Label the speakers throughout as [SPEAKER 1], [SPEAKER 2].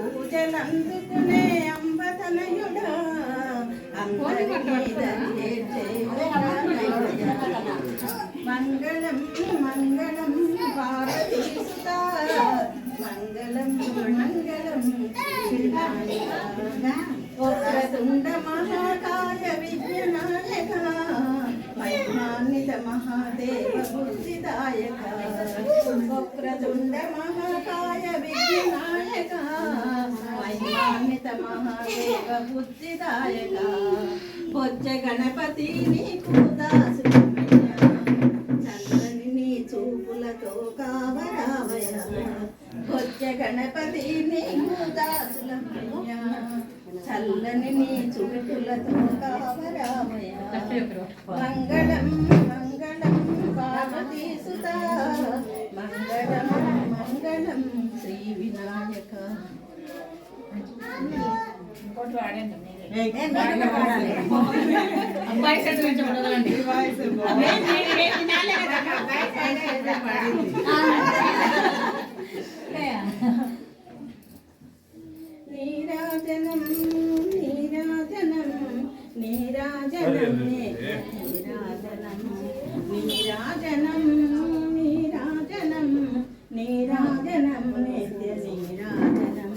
[SPEAKER 1] పూజలందుకునే అంబతనయుడా మంగళం మంగళం పార్వతీసుతా మంగళం మంగళం వక్రతుండ మహాకాయ విఘ్ననాయక వైమానిత మహాదేవ బుద్ధిదాయక వక్రతుండ మహాకాయ విఘ్ననాయక వైమానిత మహాదేవ బుద్ధిదాయక బొజ్జ గణపతి నీకు దాసులమయ్యా చల్లని నీ చూపులతో కావరావయ బొజ్జ గణపతి నీకు దాసులమయ్యా చల్లని నీ చూపులతో కావరావయ మంగళం మంగళం పార్వతీ సుతా మంగళం మంగళం శ్రీ వినాయక
[SPEAKER 2] అబ్బాయి సెట్ నుంచి ఉండదండి
[SPEAKER 1] నీరాజనం నీరాజనం నీరాజనం నీరాజనం నీరాజనం నీరాజనం నీరాజనం నిత్య నీరాజనం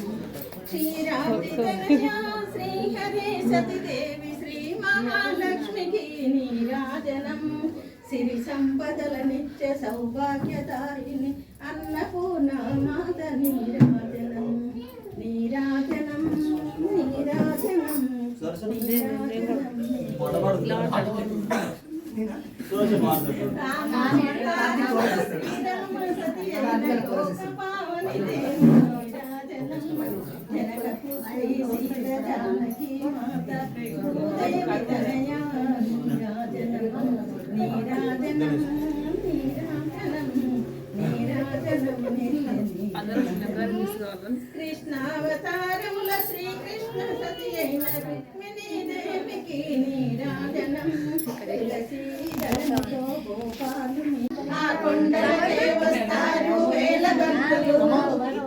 [SPEAKER 1] క్షీరాబ్దితనయా శ్రీహరే సతిదేవి శ్రీ మహాలక్ష్మికి నీరాజనం సిరి సంపదల నిత్య సౌభాగ్యదాయిని అన్నపూర్ణ మాత నీరాజనం నీరాజనం నీరాజనం కృష్ణావతారముల శ్రీకృష్ణ సతి అయిన రుక్మిణీ దేవికి నీరాజనం ఆ కొండలకే వస్తారు వేల భక్తులు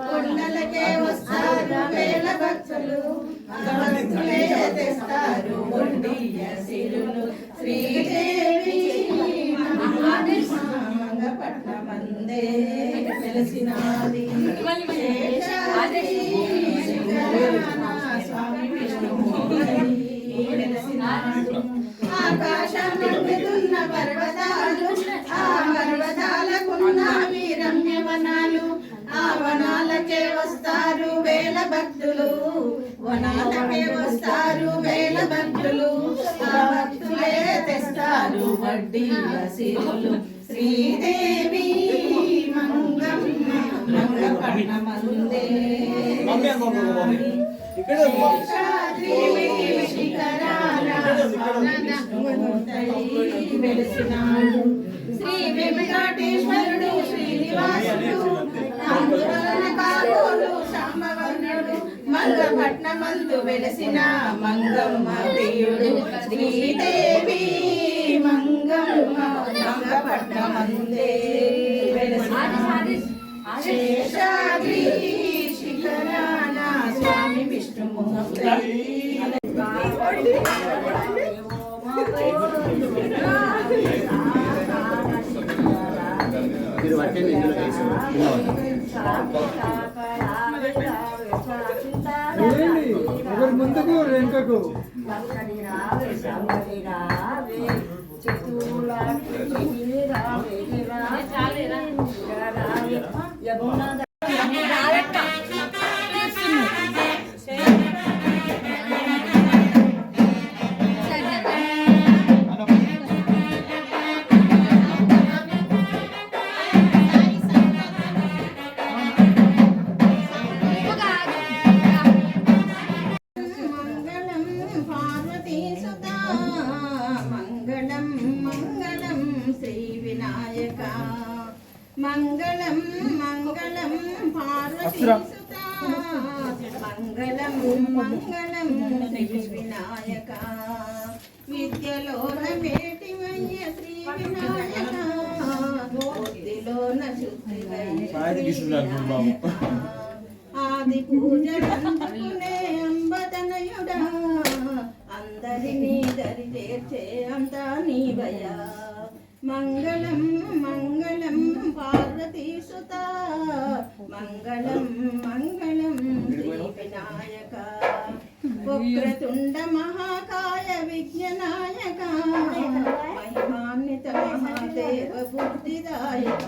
[SPEAKER 1] కొండలకే వస్తారు వేల భక్తులు భక్తులే తెస్తారు కొండియ సిరులు శ్రీదేవి మంగపట్నమందే తెలిసినాది స్వామి విష్ణుమూర్తి తెలిసినాడు ఆకాశమందుతున్న పర్వతాలు ఆ పర్వతాలకున్నవి రమ్యవనాలు ఆ వనాలకే వస్తారు వేల భక్తులు వనాలకే వస్తారు వేల భక్తులు ఆ భక్తులే తెస్తారు వడ్డీల సిరులు శ్రీదేవి మంగమ్మ మంగపట్నమందే వెలిసినాడు శ్రీ వెంకటేశ్వరుడు శ్రీనివాసుడు కాకోలు సాంబవర్ణుడు మంగపట్నమందు వెలిసిన మంగమ్మ ప్రియుడు శ్రీదేవి మంగమ్మ మంగపట్నమందే వెలిసినాడు శేషాద్రి శిఖరాన స్వామి విష్ణుమూర్తి
[SPEAKER 3] ఒకరి ముందుకు వెనుకకు
[SPEAKER 1] మంగళం మంగళం పార్వతీసుతా మంగళం మంగళం శ్రీ వినాయక విద్యలోన మేటివయ్య శ్రీ వినాయక బుద్ధిలోన శుద్ధివయ్య ఆది పూజలందుకునే అంబతనయుడా అందరినీ దరి చేర్చే అంతా నీవయ్యా మంగళం మంగళం పార్వతీ సుతా మంగళం మంగళం శ్రీ వినాయక వక్రతుండ మహాకాయ విఘ్ననాయక మహిమాన్విత మహాదేవ బుద్ధిదాయక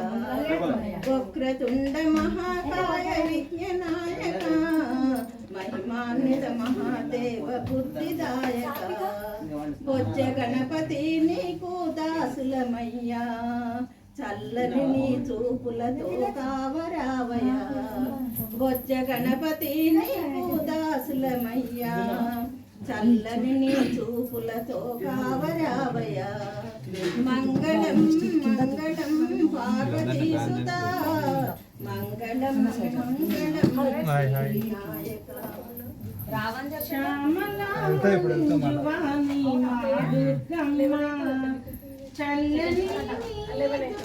[SPEAKER 1] వక్రతుండ మహాకాయ విఘ్ననాయక మహిమాన్విత మహాదేవ బుద్ధిదాయక బొజ్జ గణపతి నీకు దాసులమయ్యా చల్లని నీ చూపులతో కావరావయ్యా బొజ్జ గణపతి నీకు దాసులమయ్యా చల్లని నీ చూపులతో కావరావయ్యా మంగళం మంగళం పార్వతీ సుతా మంగళం మంగళం వినాయక శ్యామలాంజువాని మా దుర్గమ్మ చల్లని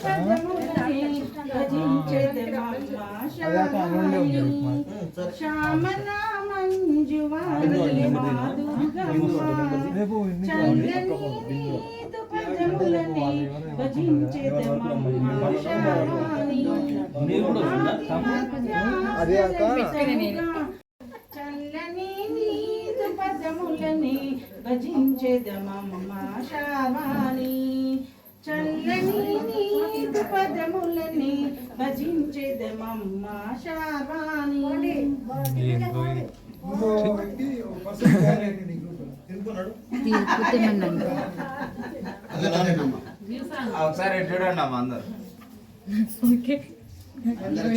[SPEAKER 1] పదములని భజించెదమమ్మ శ్యామలా మంజువాని మా దుర్గమ్మ చల్లని పదములని భజించెదమమ్మ శ్యామని చల్లని నీదు పదములని భజించెదమమ్మ శావాని చల్లని నీదు పదములని భజించెదమమ్మ శావాని
[SPEAKER 2] ఒకసారి చూడండి అమ్మ అందరు
[SPEAKER 4] అందరూ